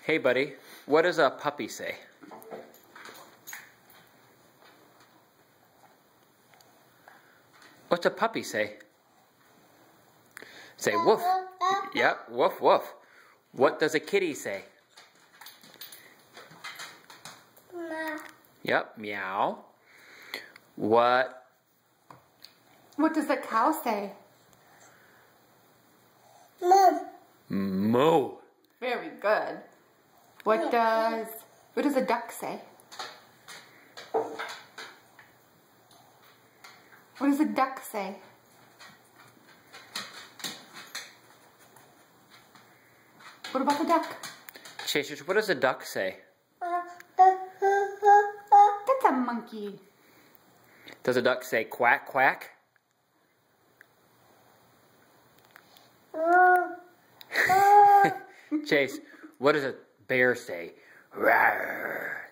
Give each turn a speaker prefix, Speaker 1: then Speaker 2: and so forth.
Speaker 1: Hey, buddy, what does a puppy say? What's a puppy say? Say woof. Yep, woof, woof. What does a kitty say? Yep, meow. What
Speaker 2: does a cow say?
Speaker 1: Moo.
Speaker 2: Very good. What does a duck say? What does a duck say? What about the duck?
Speaker 1: Chasers, what does a duck say?
Speaker 2: That's a monkey.
Speaker 1: Does a duck say quack, quack? Chase, what does a bear say? Rawr.